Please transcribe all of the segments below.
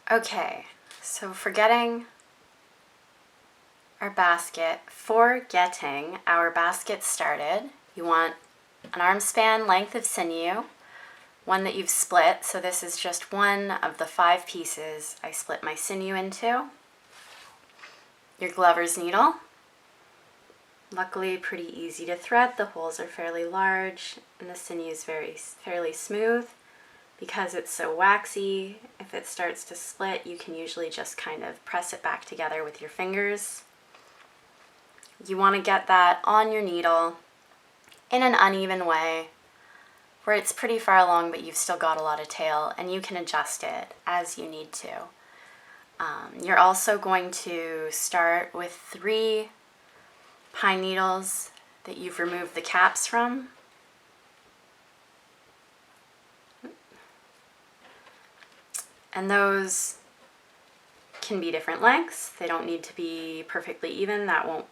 Okay, so for getting our basket started, you want an arm span length of sinew, one that you've split. So this is just one of the 5 pieces I split my sinew into. Your glover's needle. Luckily pretty easy to thread. The holes are fairly large and the sinew is fairly smooth. Because it's so waxy, if it starts to split, you can usually just kind of press it back together with your fingers. You want to get that on your needle in an uneven way where it's pretty far along but you've still got a lot of tail, and you can adjust it as you need to. You're also going to start with 3 pine needles that you've removed the caps from. And those can be different lengths. They don't need to be perfectly even. That won't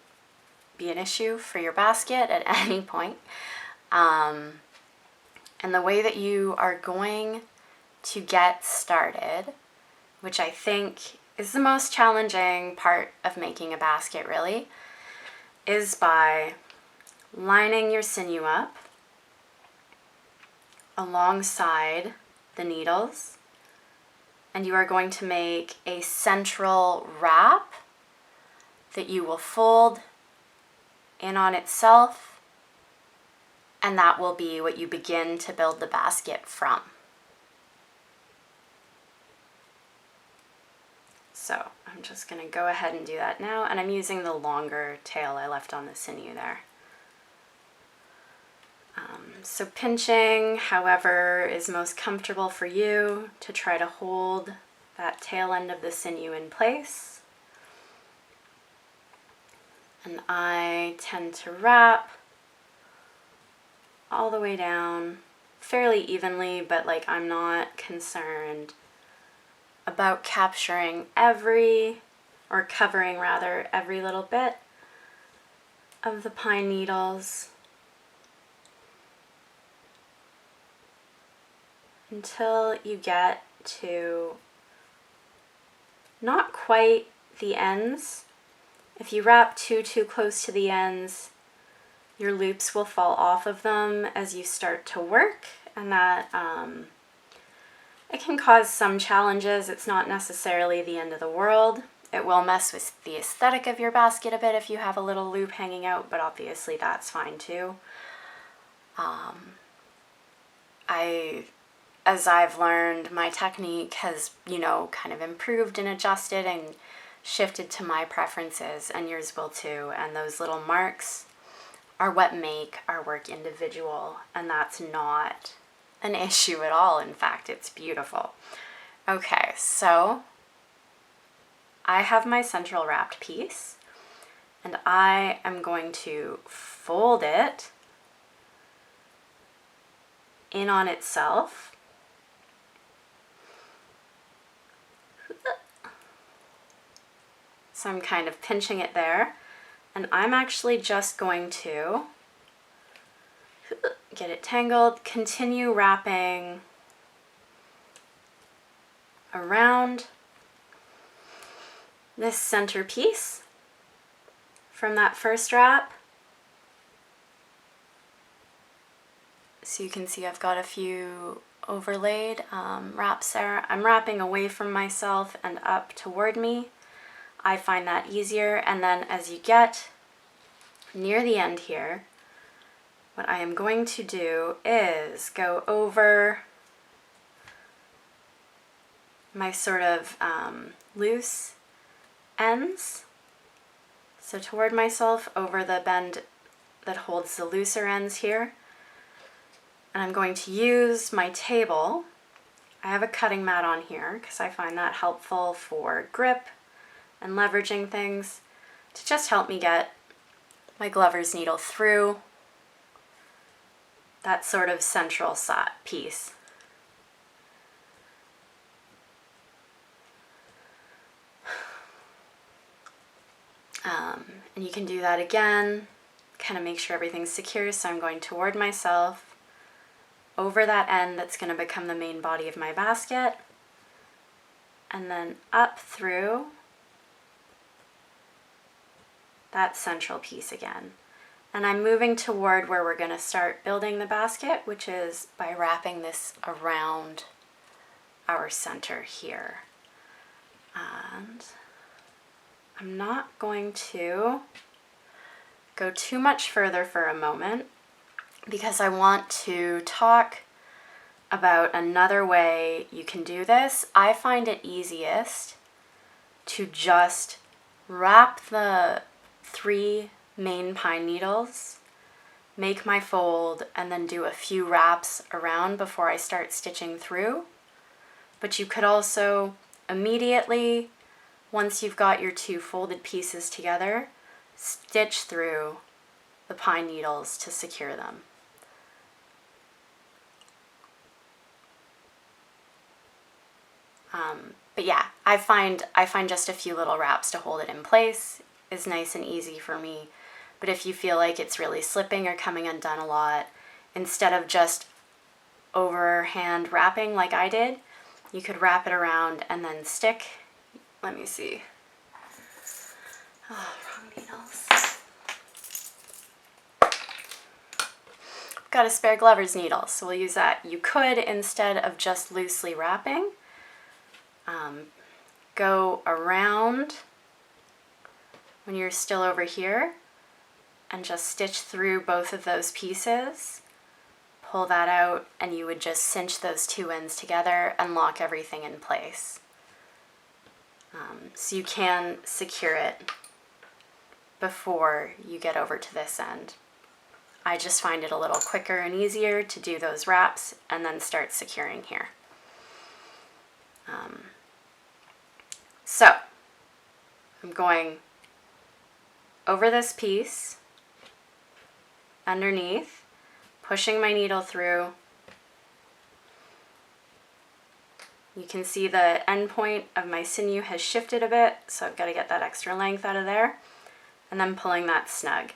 be an issue for your basket at any point. And the way that you are going to get started, which I think is the most challenging part of making a basket really, is by lining your sinew up alongside the needles. And you are going to make a central wrap that you will fold in on itself, and that will be what you begin to build the basket from. So I'm just going to go ahead and do that now, and I'm using the longer tail I left on the sinew there. So pinching, however, is most comfortable for you to try to hold that tail end of the sinew in place. And I tend to wrap all the way down fairly evenly, but like I'm not concerned about covering every little bit of the pine needles until you get to not quite the ends. If you wrap too close to the ends, your loops will fall off of them as you start to work, and that it can cause some challenges. It's not necessarily the end of the world. It will mess with the aesthetic of your basket a bit if you have a little loop hanging out, but obviously that's fine too. As I've learned, my technique has, kind of improved and adjusted and shifted to my preferences, and yours will too. And those little marks are what make our work individual, and that's not an issue at all. In fact, it's beautiful. Okay, so I have my central wrapped piece, and I am going to fold it in on itself. So I'm kind of pinching it there, and I'm actually just going to get it tangled, continue wrapping around this center piece from that first wrap. So you can see I've got a few overlaid wraps there. I'm wrapping away from myself and up toward me. I find that easier. And then as you get near the end here, what I am going to do is go over my sort of loose ends. So toward myself, over the bend that holds the looser ends here. And I'm going to use my table. I have a cutting mat on here because I find that helpful for grip and leveraging things, to just help me get my glover's needle through that sort of central piece. And you can do that again, kind of make sure everything's secure. So I'm going toward myself, over that end that's going to become the main body of my basket, and then up through that central piece again. And I'm moving toward where we're going to start building the basket, which is by wrapping this around our center here. And I'm not going to go too much further for a moment because I want to talk about another way you can do this. I find it easiest to just wrap the 3 main pine needles, make my fold, and then do a few wraps around before I start stitching through. But you could also immediately, once you've got your 2 folded pieces together, stitch through the pine needles to secure them. But yeah, I find just a few little wraps to hold it in place is nice and easy for me. But if you feel like it's really slipping or coming undone a lot, instead of just overhand wrapping like I did, you could wrap it around and then stick. Let me see. Oh, wrong needles. Got a spare Glover's needle, so we'll use that. You could, instead of just loosely wrapping, go around when you're still over here and just stitch through both of those pieces, pull that out, and you would just cinch those 2 ends together and lock everything in place. So you can secure it before you get over to this end. I just find it a little quicker and easier to do those wraps and then start securing here. So I'm going over this piece, underneath, pushing my needle through. You can see the end point of my sinew has shifted a bit, so I've got to get that extra length out of there, and then pulling that snug.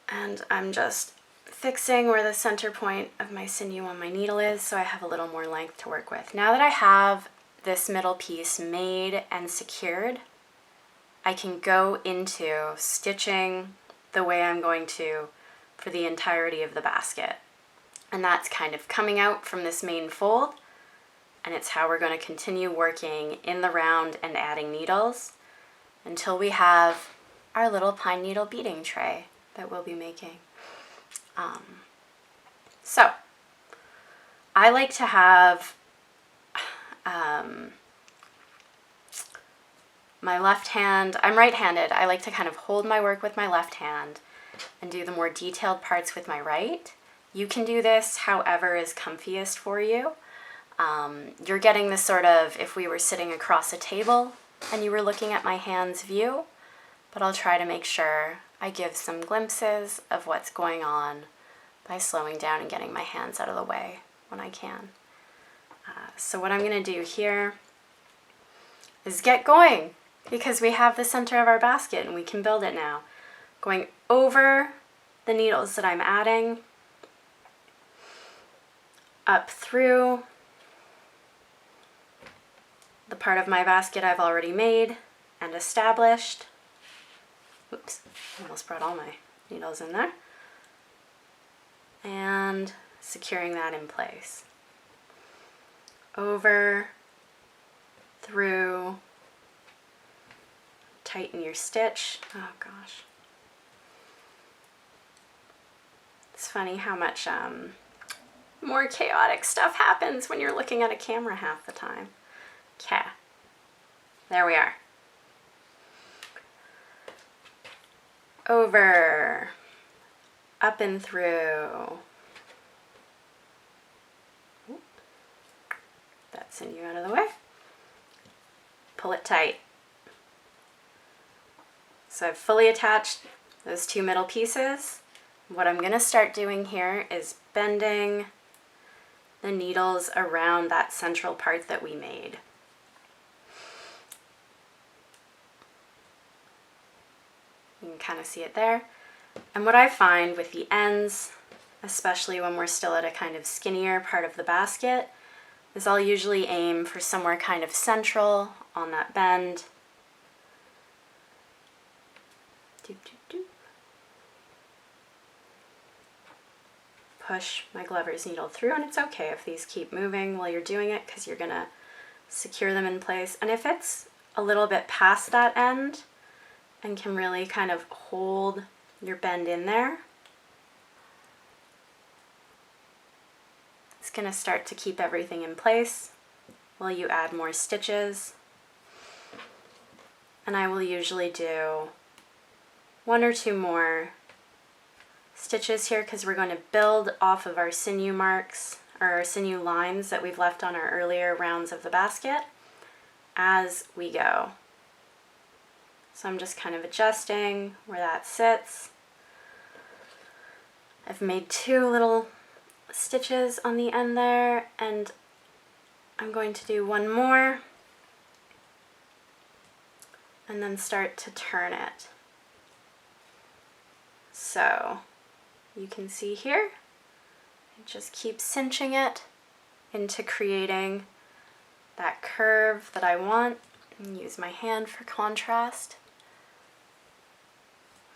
And I'm just fixing where the center point of my sinew on my needle is so I have a little more length to work with. Now that I have this middle piece made and secured, I can go into stitching the way I'm going to for the entirety of the basket. And that's kind of coming out from this main fold, and it's how we're going to continue working in the round and adding needles until we have our little pine needle beading tray that we'll be making. So I like to have my left hand, I'm right-handed, I like to kind of hold my work with my left hand and do the more detailed parts with my right. You can do this however is comfiest for you. You're getting this sort of, if we were sitting across a table and you were looking at my hand's view, but I'll try to make sure I give some glimpses of what's going on by slowing down and getting my hands out of the way when I can. So what I'm going to do here is get going, because we have the center of our basket and we can build it now. Going over the needles that I'm adding, up through the part of my basket I've already made and established. Oops, almost brought all my needles in there. And securing that in place. Over, through, tighten your stitch. Oh gosh. It's funny how much more chaotic stuff happens when you're looking at a camera half the time. Okay, there we are. Over, up and through. That sinew out of the way. Pull it tight. So I've fully attached those 2 middle pieces. What I'm going to start doing here is bending the needles around that central part that we made. You can kind of see it there. And what I find with the ends, especially when we're still at a kind of skinnier part of the basket, is I'll usually aim for somewhere kind of central on that bend. Doop, doop, doop. Push my glover's needle through, and it's okay if these keep moving while you're doing it because you're gonna secure them in place. And if it's a little bit past that end and can really kind of hold your bend in there, it's gonna start to keep everything in place while you add more stitches. And I will usually do 1 or 2 more stitches here because we're going to build off of our sinew marks, or our sinew lines that we've left on our earlier rounds of the basket as we go. So I'm just kind of adjusting where that sits. I've made 2 little stitches on the end there, and I'm going to do 1 more and then start to turn it. So you can see here, I just keep cinching it into creating that curve that I want, and use my hand for contrast.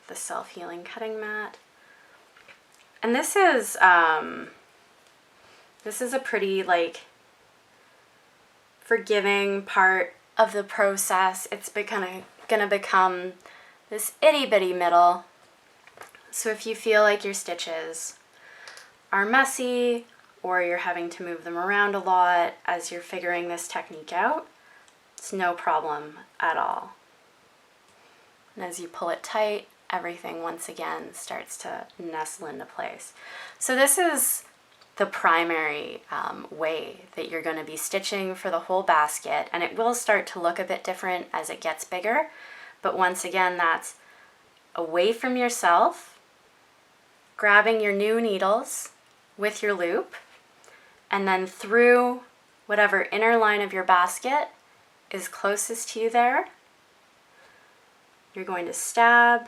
The self-healing cutting mat. And this is a pretty like forgiving part of the process. It's gonna become this itty bitty middle. So if you feel like your stitches are messy or you're having to move them around a lot as you're figuring this technique out, it's no problem at all. And as you pull it tight, everything once again starts to nestle into place. So this is the primary way that you're going to be stitching for the whole basket, and it will start to look a bit different as it gets bigger, but once again, that's away from yourself, grabbing your new needles with your loop, and then through whatever inner line of your basket is closest to you there, you're going to stab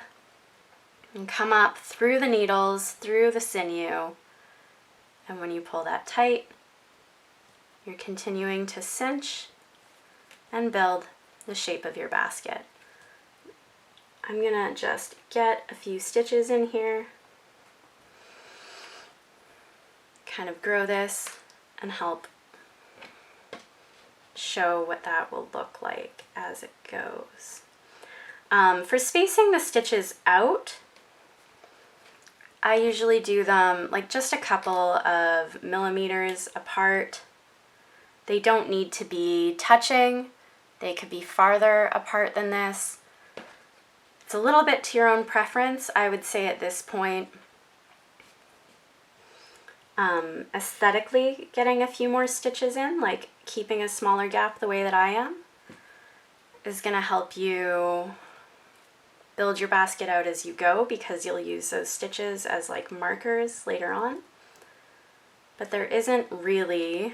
and come up through the needles, through the sinew, and when you pull that tight, you're continuing to cinch and build the shape of your basket. I'm gonna just get a few stitches in here, kind of grow this and help show what that will look like as it goes. For spacing the stitches out, I usually do them like just a couple of millimeters apart. They don't need to be touching. They could be farther apart than this. It's a little bit to your own preference, I would say at this point. Aesthetically, getting a few more stitches in, like keeping a smaller gap the way that I am, is going to help you build your basket out as you go, because you'll use those stitches as like markers later on. But there isn't really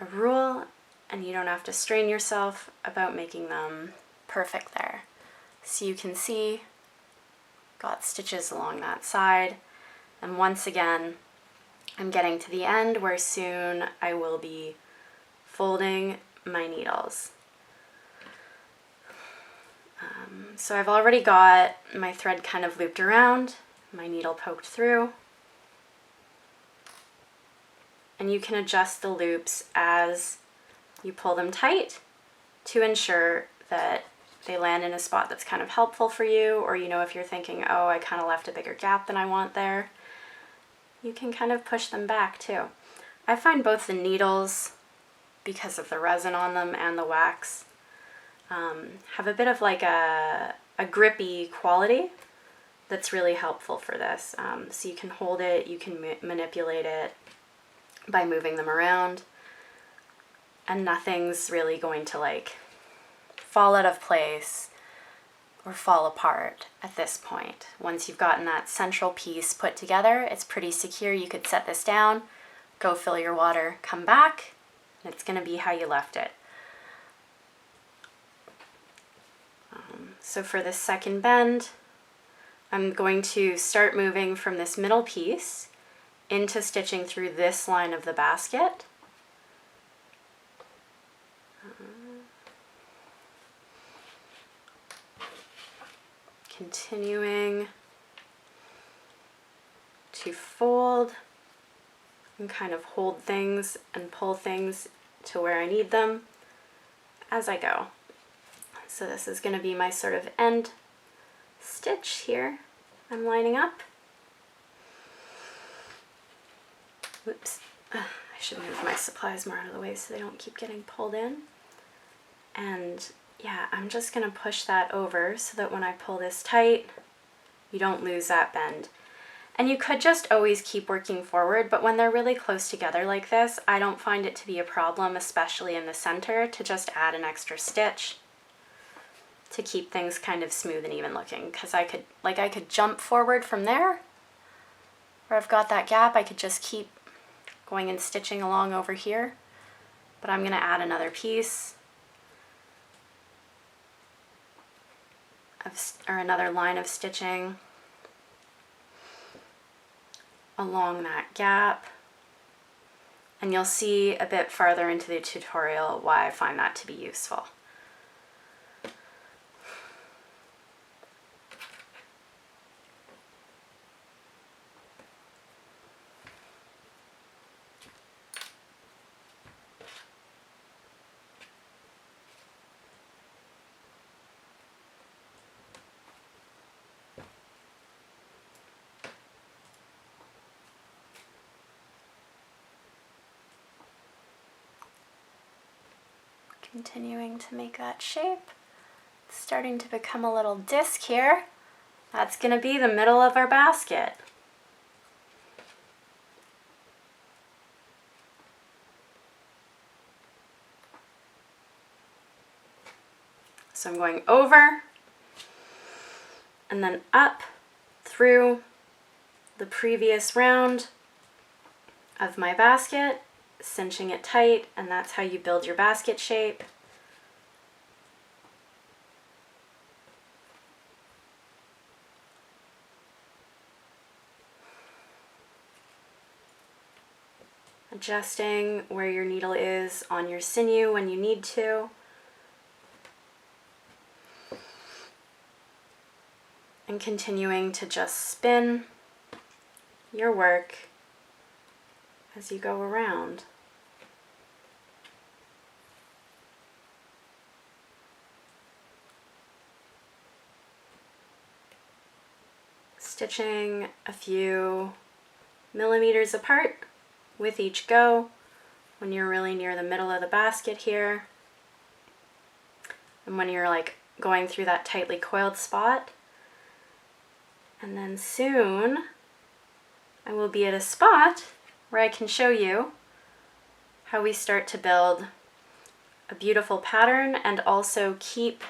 a rule, and you don't have to strain yourself about making them perfect there. So you can see, got stitches along that side. And once again, I'm getting to the end where soon I will be folding my needles. So I've already got my thread kind of looped around, my needle poked through. And you can adjust the loops as you pull them tight to ensure that they land in a spot that's kind of helpful for you, or if you're thinking, oh, I kind of left a bigger gap than I want there, you can kind of push them back too. I find both the needles, because of the resin on them, and the wax have a bit of like a grippy quality that's really helpful for this. So you can hold it, you can manipulate it by moving them around, and nothing's really going to like fall out of place or fall apart at this point. Once you've gotten that central piece put together, it's pretty secure. You could set this down, go fill your water, come back, and it's going to be how you left it. So for this second bend, I'm going to start moving from this middle piece into stitching through this line of the basket. Continuing to fold and kind of hold things and pull things to where I need them as I go. So this is going to be my sort of end stitch here. I'm lining up. Whoops. I should move my supplies more out of the way so they don't keep getting pulled in. And yeah, I'm just going to push that over so that when I pull this tight, you don't lose that bend. And you could just always keep working forward, but when they're really close together like this, I don't find it to be a problem, especially in the center, to just add an extra stitch to keep things kind of smooth and even looking. Because I could jump forward from there, where I've got that gap. I could just keep going and stitching along over here, but I'm going to add another piece or another line of stitching along that gap, and you'll see a bit farther into the tutorial why I find that to be useful. Continuing to make that shape. It's starting to become a little disc here. That's going to be the middle of our basket. So I'm going over and then up through the previous round of my basket, cinching it tight, and that's how you build your basket shape. Adjusting where your needle is on your sinew when you need to. And continuing to just spin your work as you go around. Stitching a few millimeters apart with each go when you're really near the middle of the basket here, and when you're like going through that tightly coiled spot. And then soon I will be at a spot where I can show you how we start to build a beautiful pattern and also keep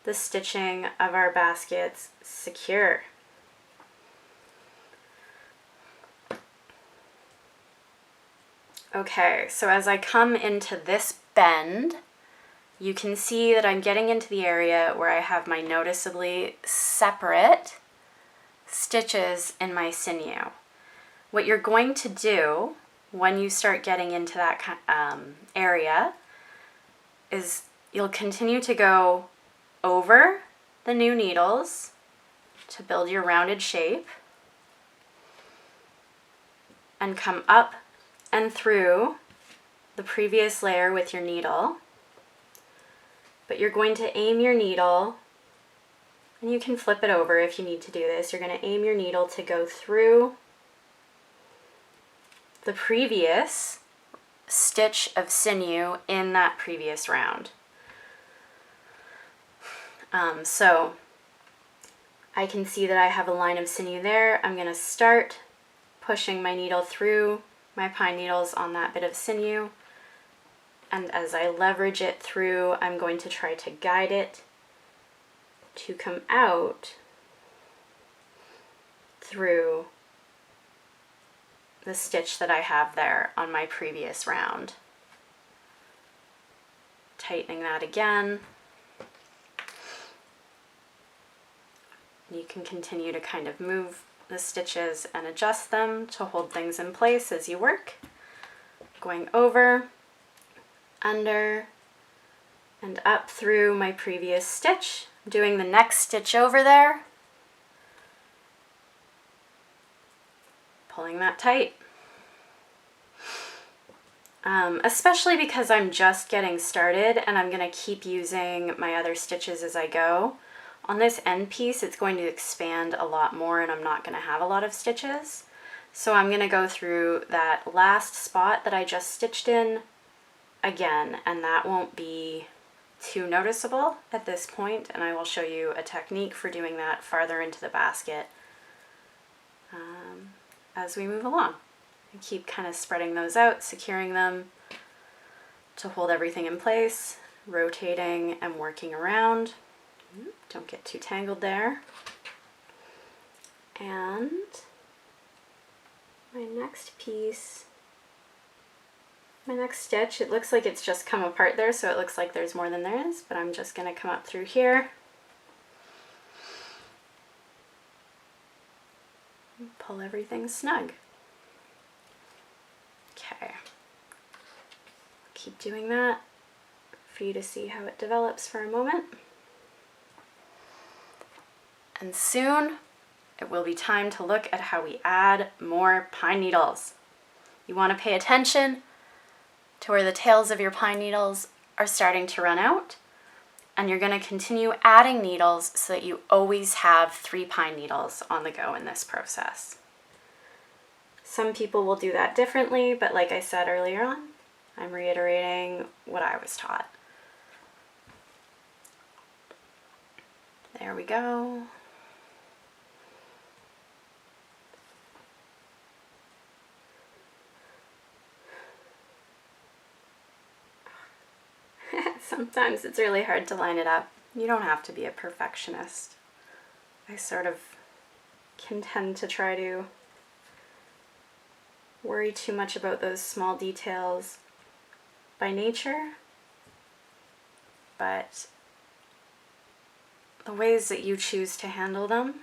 the stitching of our baskets secure. Okay, so as I come into this bend, you can see that I'm getting into the area where I have my noticeably separate stitches in my sinew. What you're going to do when you start getting into that area is you'll continue to go over the new needles to build your rounded shape and come up and through the previous layer with your needle. But you're going to aim your needle, and you can flip it over if you need to do this. You're going to aim your needle to go through the previous stitch of sinew in that previous round. So I can see that I have a line of sinew there. I'm going to start pushing my needle through my pine needles on that bit of sinew, and as I leverage it through, I'm going to try to guide it to come out through the stitch that I have there on my previous round. Tightening that again. You can continue to kind of move out the stitches and adjust them to hold things in place as you work. Going over, under, and up through my previous stitch. Doing the next stitch over there. Pulling that tight. Especially because I'm just getting started and I'm going to keep using my other stitches as I go. On this end piece, it's going to expand a lot more and I'm not going to have a lot of stitches. So I'm going to go through that last spot that I just stitched in again, and that won't be too noticeable at this point, and I will show you a technique for doing that farther into the basket as we move along. And keep kind of spreading those out, securing them to hold everything in place, rotating and working around. Don't get too tangled there. And my next piece, my next stitch, it looks like it's just come apart there, so it looks like there's more than there is, but I'm just going to come up through here. And pull everything snug. Okay. Keep doing that for you to see how it develops for a moment. And soon it will be time to look at how we add more pine needles. You want to pay attention to where the tails of your pine needles are starting to run out, and you're going to continue adding needles so that you always have 3 pine needles on the go in this process. Some people will do that differently, but like I said earlier on, I'm reiterating what I was taught. There we go. Sometimes it's really hard to line it up. You don't have to be a perfectionist. I sort of can tend to try to worry too much about those small details by nature, but the ways that you choose to handle them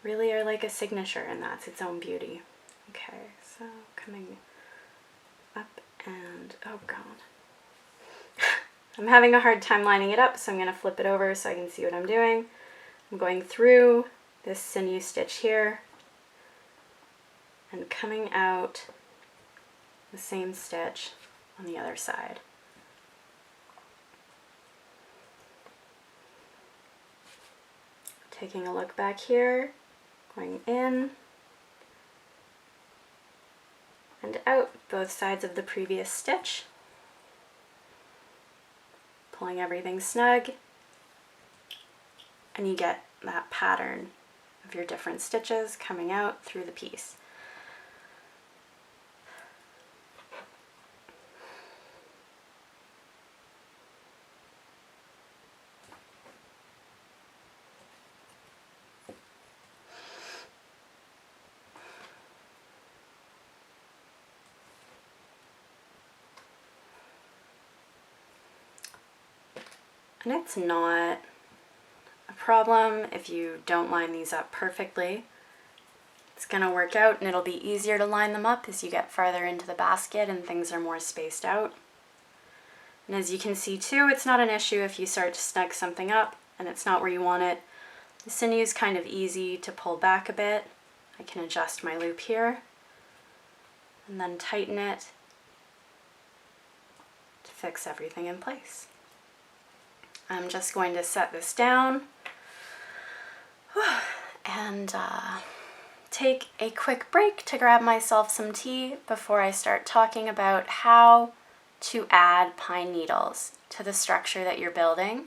really are like a signature, and that's its own beauty. Okay, so coming up and, oh God. I'm having a hard time lining it up, so I'm going to flip it over so I can see what I'm doing. I'm going through this sinew stitch here and coming out the same stitch on the other side. Taking a look back here, going in and out both sides of the previous stitch. Pulling everything snug, and you get that pattern of your different stitches coming out through the piece. And it's not a problem if you don't line these up perfectly. It's going to work out, and it'll be easier to line them up as you get farther into the basket and things are more spaced out. And as you can see too, it's not an issue if you start to snug something up and it's not where you want it. The sinew is kind of easy to pull back a bit. I can adjust my loop here and then tighten it to fix everything in place. I'm just going to set this down and take a quick break to grab myself some tea before I start talking about how to add pine needles to the structure that you're building